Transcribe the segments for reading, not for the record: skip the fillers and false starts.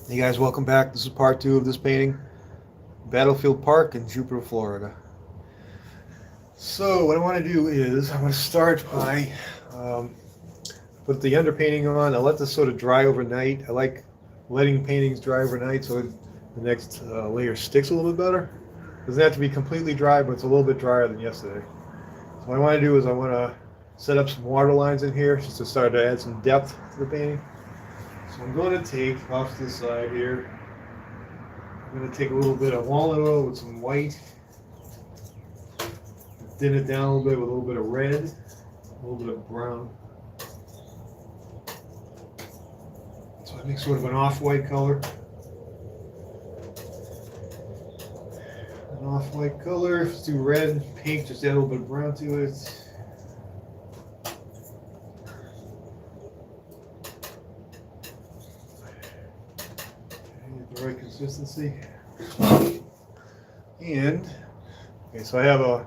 Hey guys, welcome back. This is part two of this painting, Battlefield Park in Jupiter, Florida. So what I want to do is I want to start by um, put the underpainting on. I let this sort of dry overnight. I like letting paintings dry overnight so the next layer sticks a little bit better. It doesn't have to be completely dry, but it's a little bit drier than yesterday. So what I want to do is I want to set up some water lines in here just to start to add some depth to the painting. So I'm going to take off this side here. I'm going to take a little bit of walnut oil with some white, thin it down a little bit with a little bit of red, a little bit of brown. So I make sort of an off-white color. An off-white color. Let's do red, pink, just add a little bit of brown to it. Get the right consistency. And okay, so I have a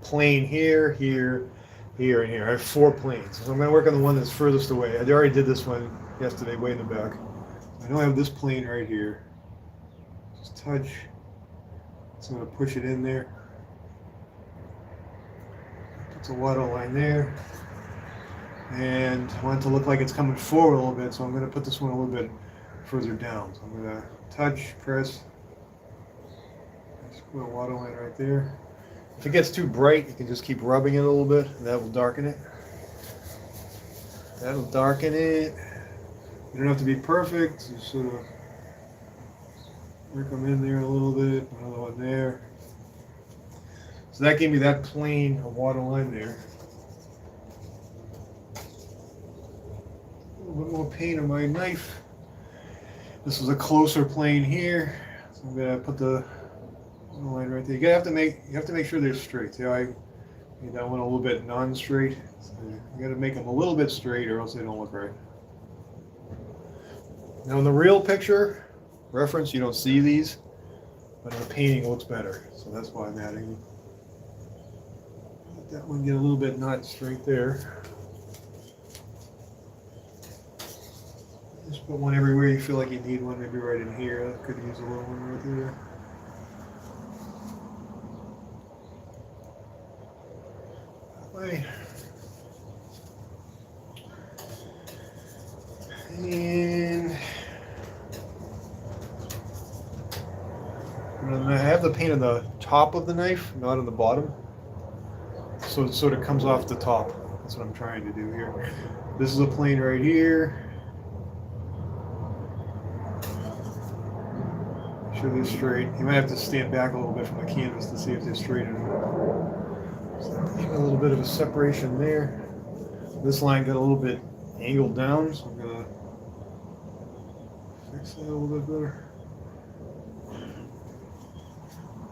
plane here, here, here, and here. I have 4 planes. So I'm going to work on the one that's furthest away. I already did this one yesterday, way in the back. I know I have this plane right here. Just touch. So I'm going to push it in there. Put a water line there. And I want it to look like it's coming forward a little bit, so I'm going to put this one a little bit further down. So I'm going to touch, press. Just put a water line right there. If it gets too bright, you can just keep rubbing it a little bit, and that will darken it. That'll darken it. You don't have to be perfect. Just sort of work them in there a little bit. Another one there. So that gave me that plane of water line there. A little bit more paint on my knife. This is a closer plane here. So I'm gonna put the line right there. You have to make sure they're straight. See how I made that one a little bit non-straight? So you got to make them a little bit straight, or else they don't look right. Now in the real picture reference, you don't see these, but in the painting it looks better. So that's why I'm adding them. Let that one get a little bit not straight there. Just put one everywhere you feel like you need one. Maybe right in here. I could use a little one right there. And I have the paint on the top of the knife, not on the bottom. So it sort of comes off the top. That's what I'm trying to do here. This is a plane right here. Make sure they're straight. You might have to stand back a little bit from the canvas to see if they're straight or not. So a little bit of a separation there. This line got a little bit angled down, so I'm going to fix that a little bit better.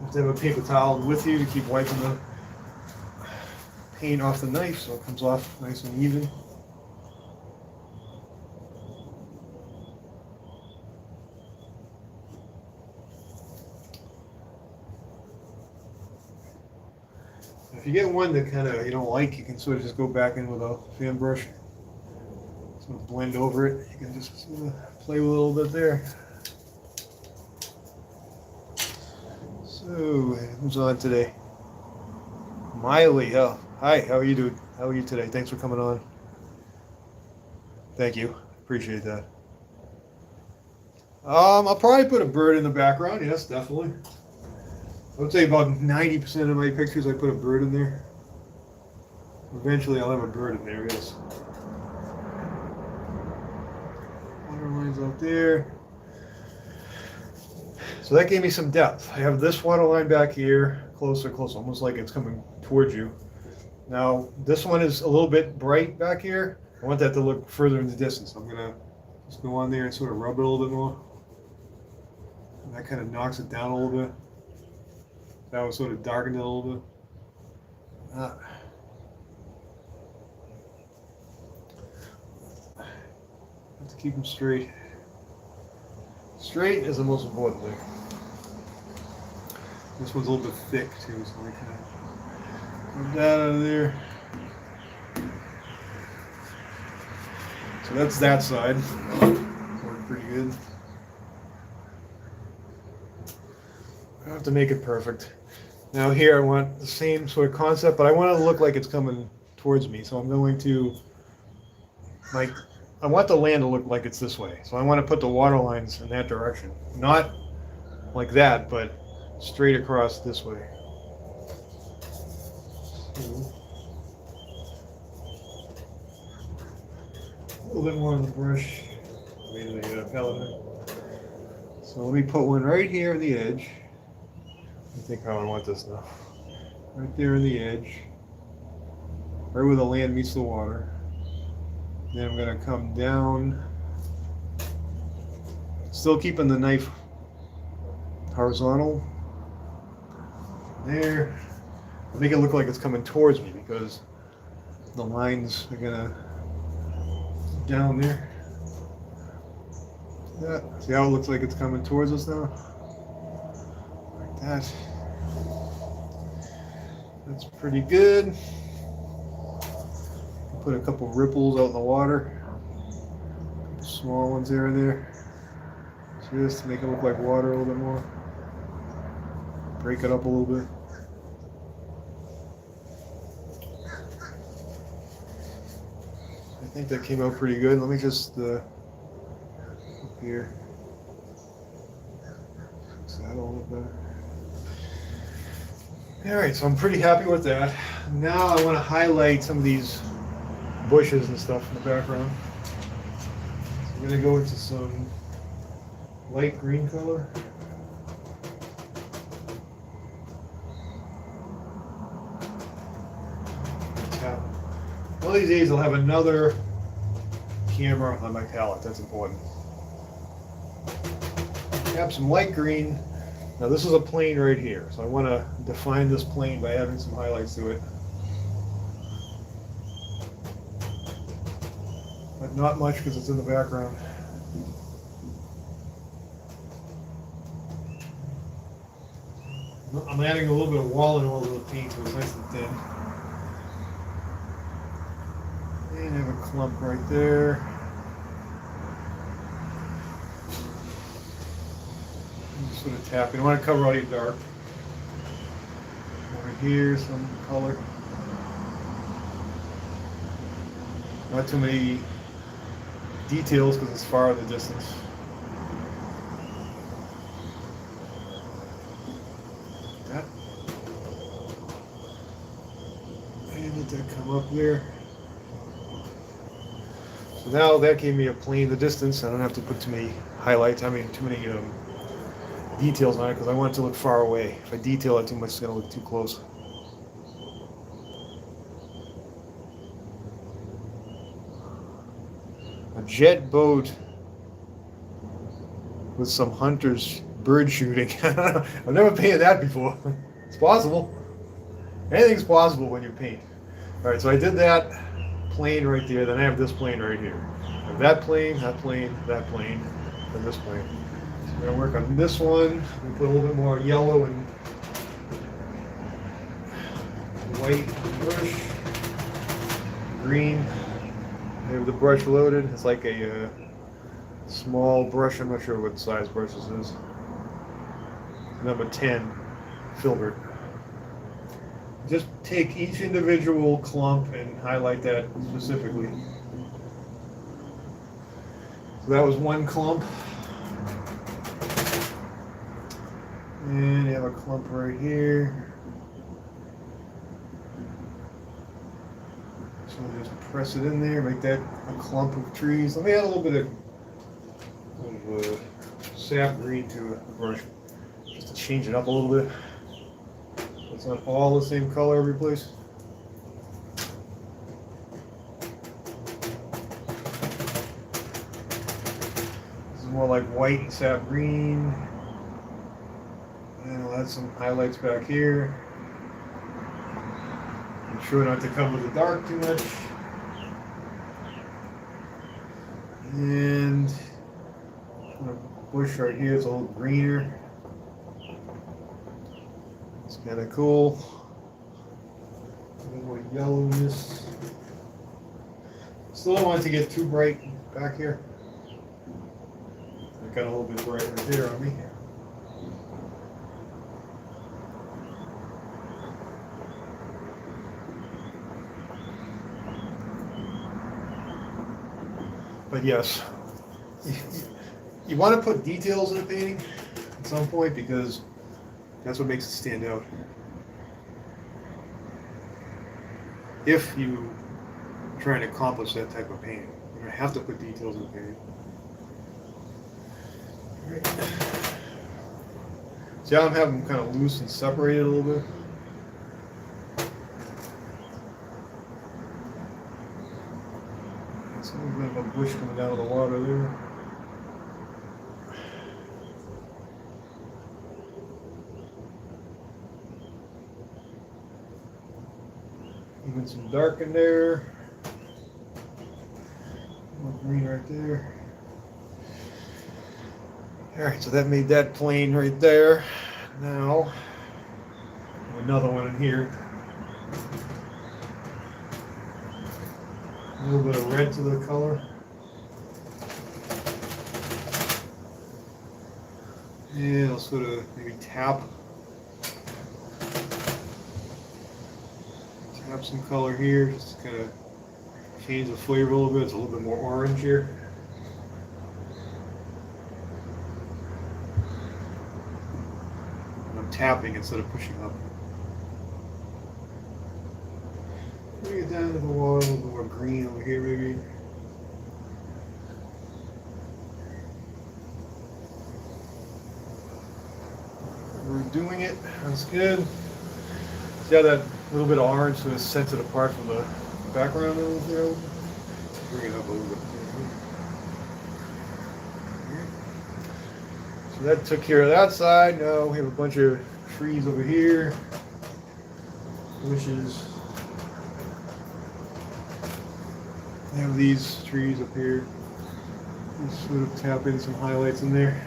You have to have a paper towel with you to keep wiping the paint off the knife so it comes off nice and even. If you get one that kind of you don't like, you can sort of just go back in with a fan brush. Sort of blend over it. You can just sort of play with it a little bit there. So, who's on today? Miley. Oh, hi. How are you doing? How are you today? Thanks for coming on. Thank you. Appreciate that. I'll probably put a bird in the background. Yes, definitely. I would say about 90% of my pictures I put a bird in there. Eventually I'll have a bird in there, yes. Water lines out there. So that gave me some depth. I have this water line back here, closer, almost like it's coming towards you. Now, this one is a little bit bright back here. I want that to look further in the distance. I'm gonna just go on there and sort of rub it a little bit more. And that kind of knocks it down a little bit. That was sort of darkened it a little bit. Have to keep them straight. Straight is the most important thing. This one's a little bit thick too, so I kind of put that out of there. So that's that side. Worked pretty good. I don't have to make it perfect. Now here I want the same sort of concept, but I want it to look like it's coming towards me. So I'm going to, like, I want the land to look like it's this way. So I want to put the water lines in that direction. Not like that, but straight across this way. A little bit more on the brush. Maybe the palette. So let me put one right here on the edge. I think how I want this now. Right there on the edge. Right where the land meets the water. Then I'm going to come down. Still keeping the knife horizontal. There. I'll make it look like it's coming towards me because the lines are going to down there. Yeah. See how it looks like it's coming towards us now? Like that. That's pretty good. Put a couple ripples out in the water. Small ones here and there. Just to make it look like water a little bit more. Break it up a little bit. I think that came out pretty good. Let me just up here. Fix that a little better. Alright, so I'm pretty happy with that. Now I want to highlight some of these bushes and stuff in the background. So I'm going to go into some light green color. One of these days I'll have another camera on my palette. That's important. Have some light green. Now this is a plane right here, so I want to define this plane by adding some highlights to it. But not much because it's in the background. I'm adding a little bit of wall in all of the paint so it's nice and thin. And I have a clump right there. I'm just sort of tapping. I want to cover all your dark. Over here, some color. Not too many details because it's far in the distance. That. And let that come up there. So now that gave me a plane in the distance. I don't have to put too many highlights, too many details on it because I want it to look far away. If I detail it too much, it's going to look too close. A jet boat with some hunters bird shooting. I've never painted that before. It's possible. Anything's possible when you paint. All right, so I did that plane right there. Then I have this plane right here. I have that plane, that plane, that plane, and this plane. So I'm going to work on this one. We put a little bit more yellow and white brush, green. I have the brush loaded. It's like a small brush. I'm not sure what size brush this is. Number 10, filbert. Just take each individual clump and highlight that specifically. So that was one clump. And you have a clump right here. So just press it in there, make that a clump of trees. Let me add a little bit of sap green to the brush, just to change it up a little bit. It's not all the same color every place. This is more like white and sap green. And I'll add some highlights back here. Make sure not to cover the dark too much. And a bush right here is a little greener. It's kind of cool. A little more yellowness. Still don't want it to get too bright back here. got a little bit brighter there on me. But yes, you want to put details in a painting at some point because that's what makes it stand out. If you are trying to accomplish that type of painting, you're going to have to put details in the painting. Right. See how I'm having them kind of loose and separated a little bit? It's a little bit of a bush coming out of the water there. Even some dark in there. More green right there. Alright, so that made that plane right there. Now, another one in here. A little bit of red to the color. And I'll sort of maybe tap some color here, just to kind of change the flavor a little bit. It's a little bit more orange here. And I'm tapping instead of pushing up. Bring it down to the water, a little bit more green over here maybe. We're doing it, that's good. See how that little bit of orange sort of sets it apart from the background a little bit? Bring it up a little bit. So that took care of that side. Now we have a bunch of trees over here. Bushes. We have these trees up here. Just sort of tap in some highlights in there.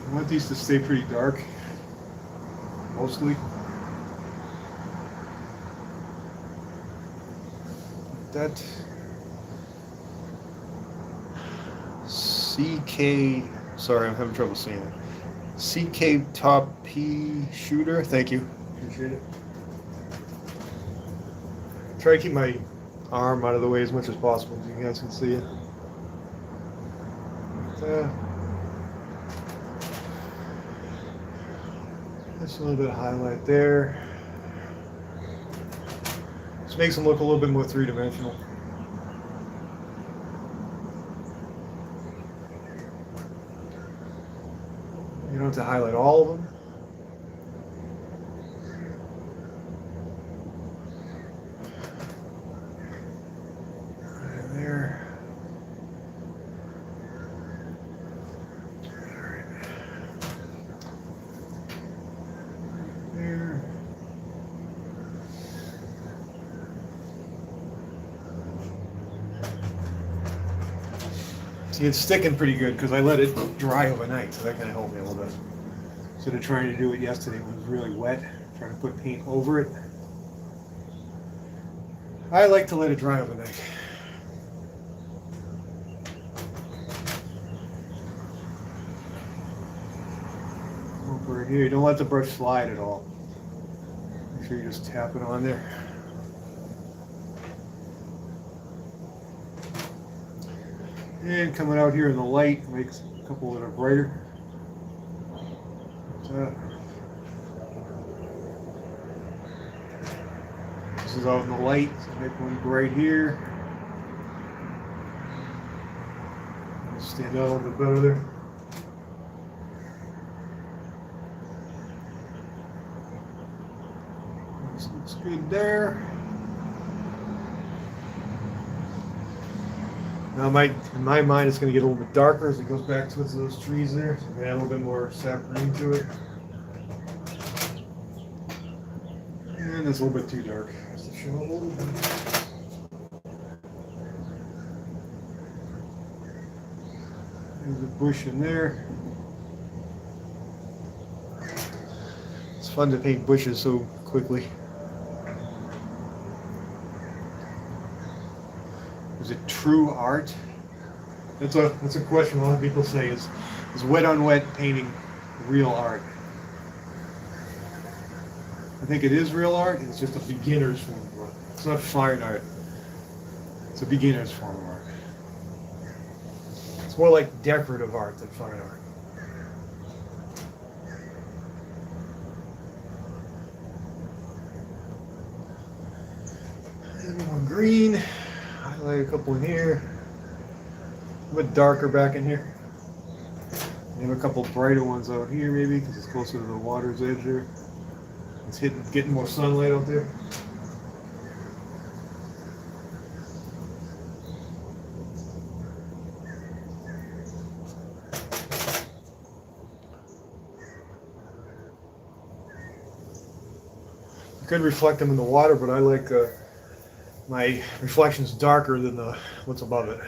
I want these to stay pretty dark, mostly. That CK, sorry, I'm having trouble saying it. CK Top P Shooter, thank you, appreciate it. Try to keep my arm out of the way as much as possible so you guys can see it. Just a little bit of highlight there. This makes them look a little bit more three-dimensional. You don't have to highlight all of them. Right there. See, it's sticking pretty good because I let it dry overnight, so that kind of helped me a little bit. Instead of trying to do it yesterday when it was really wet, trying to put paint over it. I like to let it dry overnight. Over here, you don't let the brush slide at all. Make sure you just tap it on there. And coming out here in the light makes a couple that are brighter. This is out in the light, so make one bright here. Stand out a little bit better there. This looks good there. Now, in my mind, it's going to get a little bit darker as it goes back towards those trees there. So I'm going to add a little bit more sap green to it. And it's a little bit too dark. Just to show a little bit. There's a bush in there. It's fun to paint bushes so quickly. it true art? That's a question a lot of people say. Is wet on wet painting real art? I think it is real art. It's just a beginner's form of art. It's not fine art. It's a beginner's form of art. It's more like decorative art than fine art. And more green. Highlight a couple in here. A bit darker back in here. You have a couple brighter ones out here maybe because it's closer to the water's edge there. It's getting more sunlight out there. You could reflect them in the water, but I like my reflections darker than what's above it.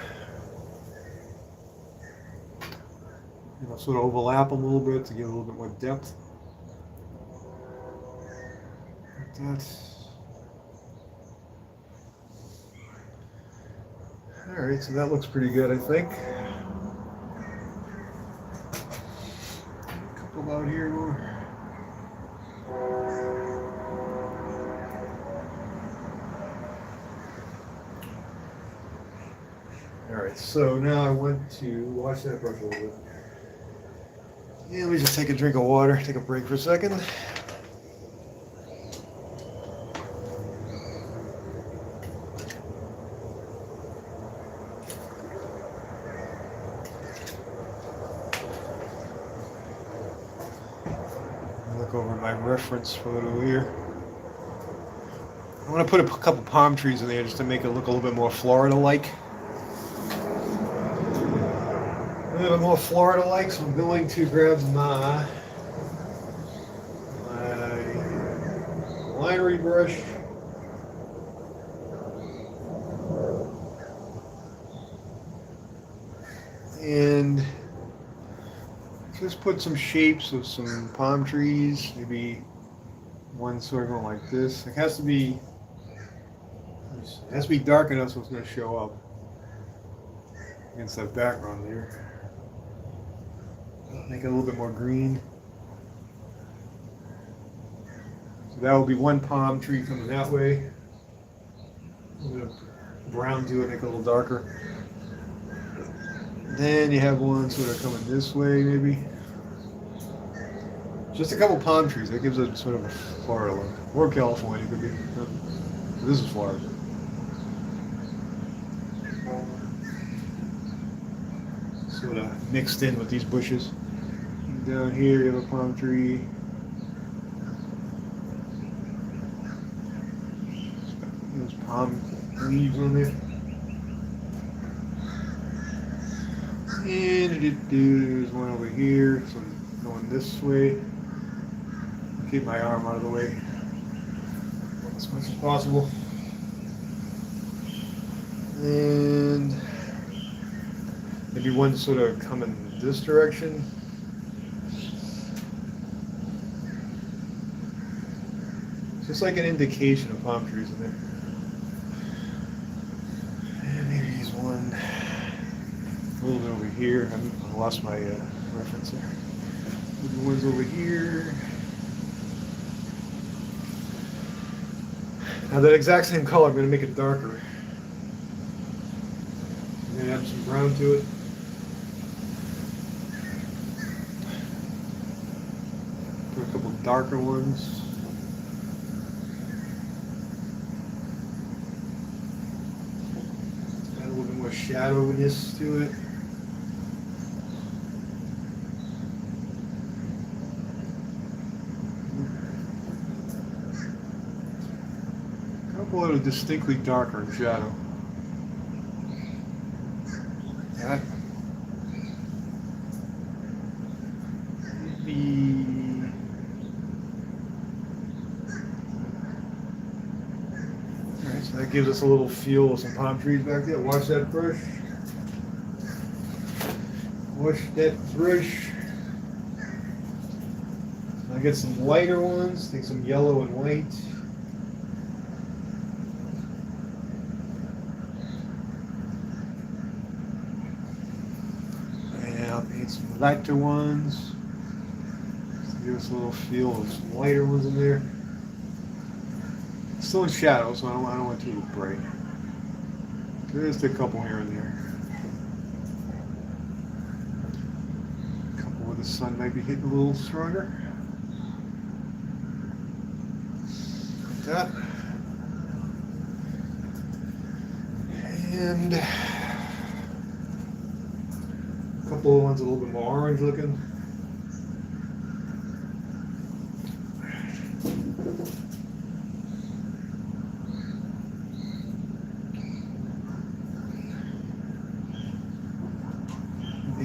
You know, sort of overlap them a little bit to give a little bit more depth. Like that. All right, so that looks pretty good, I think. A couple out here more. All right, so now I want to wash that brush a little bit. Yeah, let me just take a drink of water, take a break for a second. Look over my reference photo here. I want to put a couple palm trees in there just to make it look a little bit more Florida-like. A little bit more Florida-like, so I'm going to grab my linery brush. And just put some shapes of some palm trees, maybe one sort of going like this. It has to be dark enough so it's going to show up against that background there. Make it a little bit more green. So that will be one palm tree coming that way. A little bit of brown to it, make it a little darker. Then you have one sort of coming this way, maybe. Just a couple palm trees. That gives it sort of a Florida look. Or California could be. This is Florida. Sort of mixed in with these bushes. Down here you have a palm tree. Those palm leaves on there. And there's one over here, so I'm going this way. Keep my arm out of the way as much as possible. And maybe one sort of coming this direction. Just like an indication of palm trees in there. And maybe there's one a little bit over here. I lost my reference there. Maybe one's over here. Now that exact same color, I'm going to make it darker. I'm going to add some brown to it. Put a couple darker ones. Add a little bit more shadowiness to it. A little distinctly darker in shadow. That maybe alright, so that gives us a little feel of some palm trees back there. Wash that brush. Wash that brush. I get some lighter ones, take some yellow and white. lighter ones. Just give us a little feel of some lighter ones in there. Still in shadow, so I don't want too bright. Just a couple here and there. A couple where the sun might be hitting a little stronger. Like that. And a couple of ones a little bit more orange looking.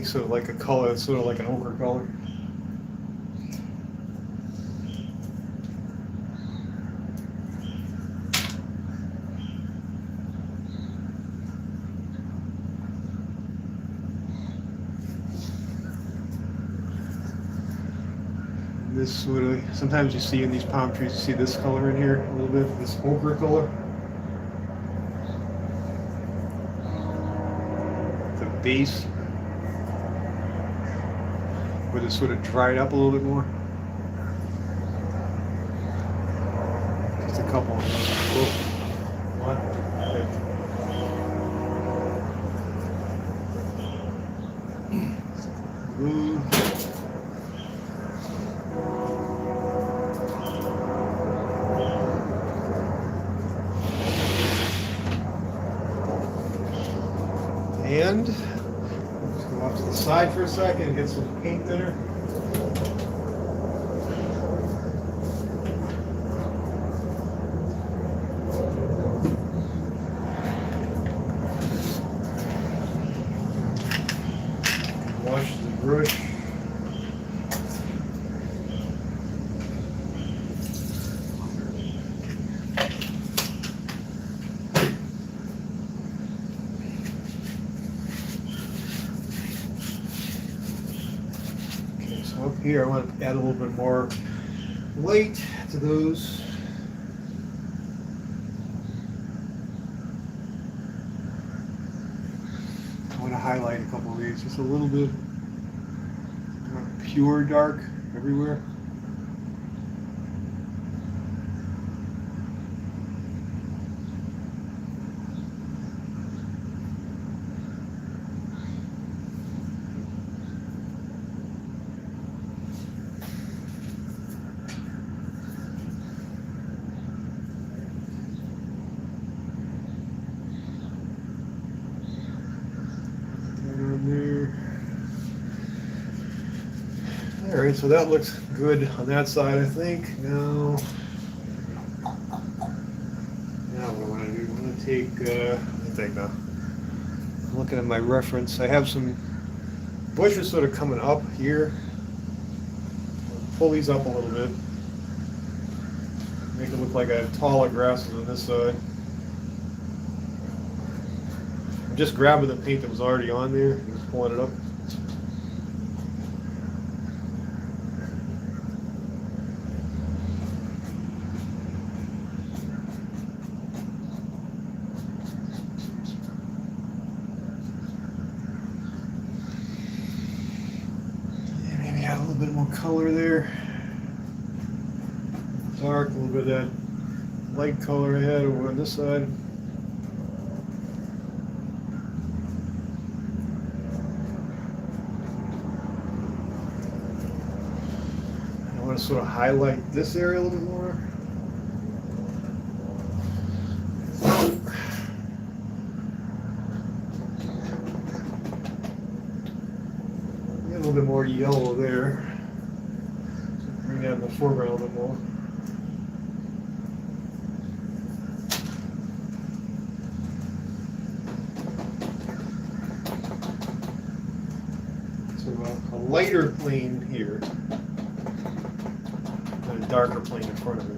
Sort of like a color, sort of like an ochre color. And this sort of, sometimes you see in these palm trees, you see this color in here a little bit, this ochre color. The base. Where it sort of dried up a little bit more. Just a couple of those. One. Blue. And off to the side for a second and get some paint thinner. Wash the brush. Up here, I want to add a little bit more light to those. I want to highlight a couple of these, just a little bit pure dark everywhere. All right, so that looks good on that side, I think. Now what I want to do, I'm going to take, I'm looking at my reference. I have some bushes sort of coming up here. I'll pull these up a little bit. Make it look like I have taller grasses on this side. I'm just grabbing the paint that was already on there and just pulling it up. Add a little bit more color there. Dark, a little bit of that light color I had over on this side. I want to sort of highlight this area a little bit more. A little bit more yellow there. So bring that in the foreground a little bit more. So a lighter plane here, and a darker plane in front of it.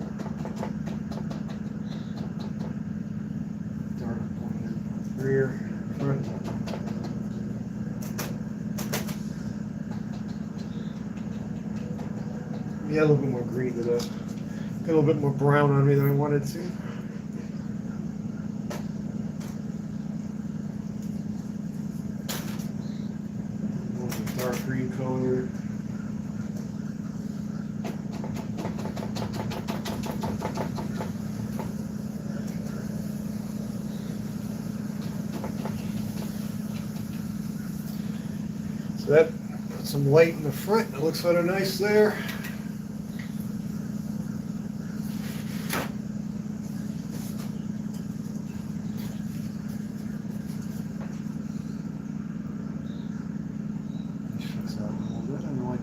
Darker plane rear, front. Yeah, a little bit more green to that. Got a little bit more brown on me than I wanted to. A little bit dark green color. color. So that puts some light in the front. It looks sort of nice there.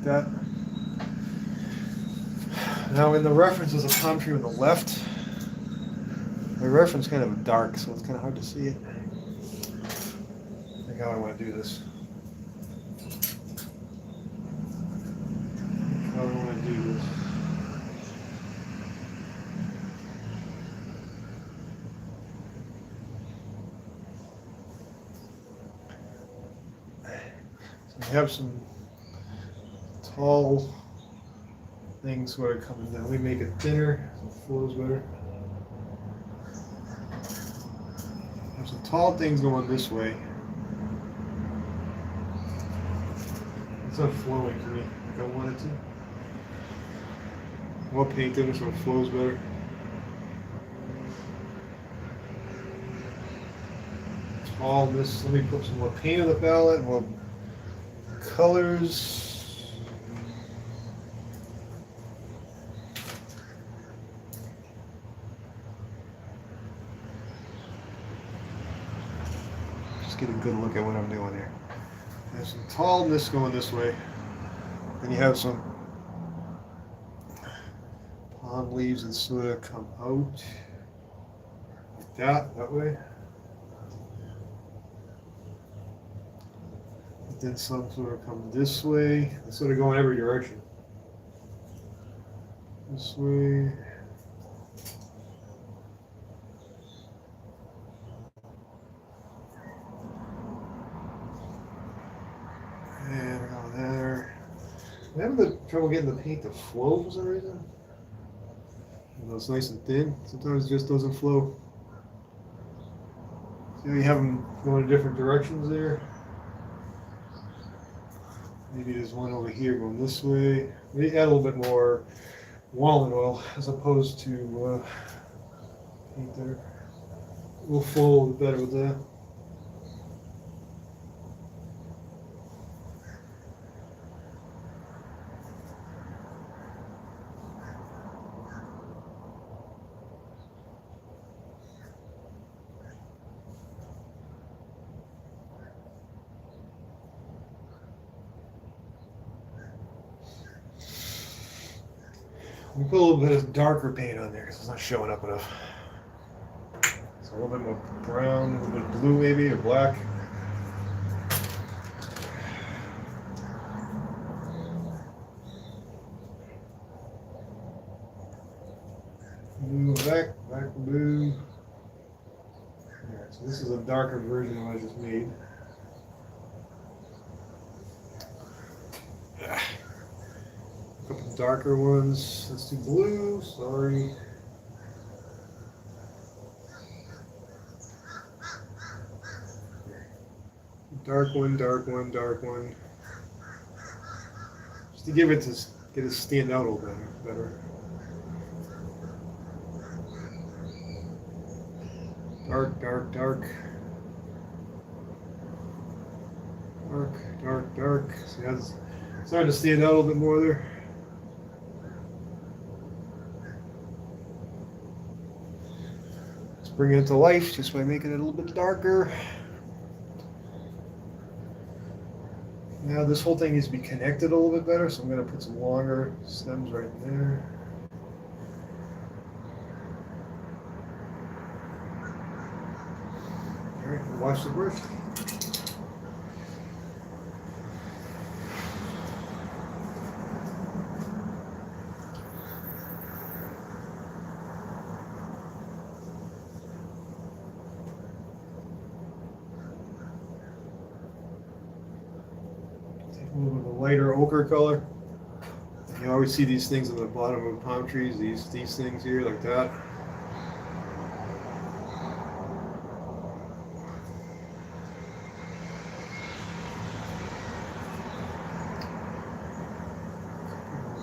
That. Now in the reference is a palm tree on the left. The reference is kind of dark, so it's kind of hard to see it. I think how I want to do this. How I want to do this. So we have some tall things sort of coming down. We make it thinner so it flows better. There's some tall things going this way. It's not flowing to me like I want it to. I'll paint it so it flows better. Tallness. Let me put some more paint on the palette, more colors. Get a good look at what I'm doing here. There's some tallness going this way. Then you have some palm leaves that sort of come out like that way. But then some sort of come this way. They sort of go in every direction. This way. I'm having trouble getting the paint to flow for some reason. Even though it's nice and thin, sometimes it just doesn't flow. See how you have them going in different directions there? Maybe there's one over here going this way. Maybe add a little bit more walnut oil as opposed to paint there. It will flow a little bit better with that. We put a little bit of darker paint on there because it's not showing up enough. So a little bit more brown, a little bit of blue maybe, or black. Blue, back blue. Alright, so this is a darker version of what I just made. Couple darker ones. Let's do blue. Sorry. Dark one, dark one, dark one. Just to give it to get it stand out a little bit better. Dark, dark, dark. Dark, dark, dark. See how it's starting to stand out a little bit more there. Bring it to life just by making it a little bit darker. Now this whole thing needs to be connected a little bit better, so I'm going to put some longer stems right there. All right, wash the brush. A little bit of a lighter ochre color. You always see these things on the bottom of palm trees, these things here like that.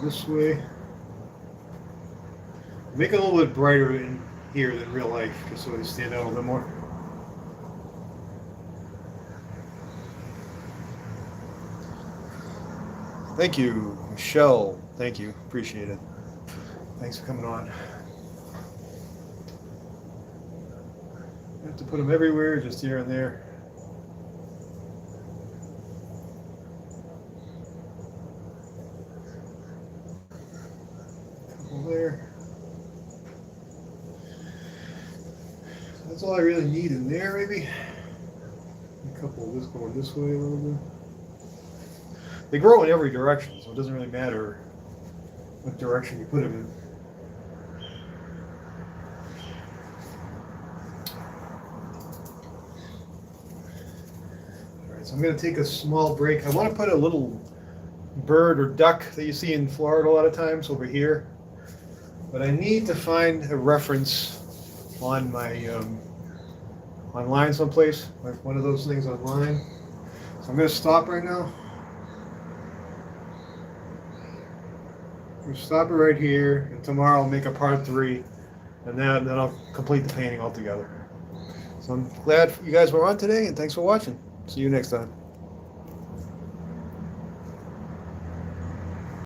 this way. Make it a little bit brighter in here than real life, just so they stand out a little bit more. Thank you, Michelle. Thank you. Appreciate it. Thanks for coming on. I have to put them everywhere, just here and there. Couple there. That's all I really need in there, maybe. A couple of this going this way a little bit. They grow in every direction, so it doesn't really matter what direction you put them in. All right, so I'm going to take a small break. I want to put a little bird or duck that you see in Florida a lot of times over here, but I need to find a reference on my online someplace, like one of those things online. So I'm going to stop right now. We'll stop it right here, and tomorrow I'll make a part 3, and then I'll complete the painting altogether. So I'm glad you guys were on today, and thanks for watching. See you next time.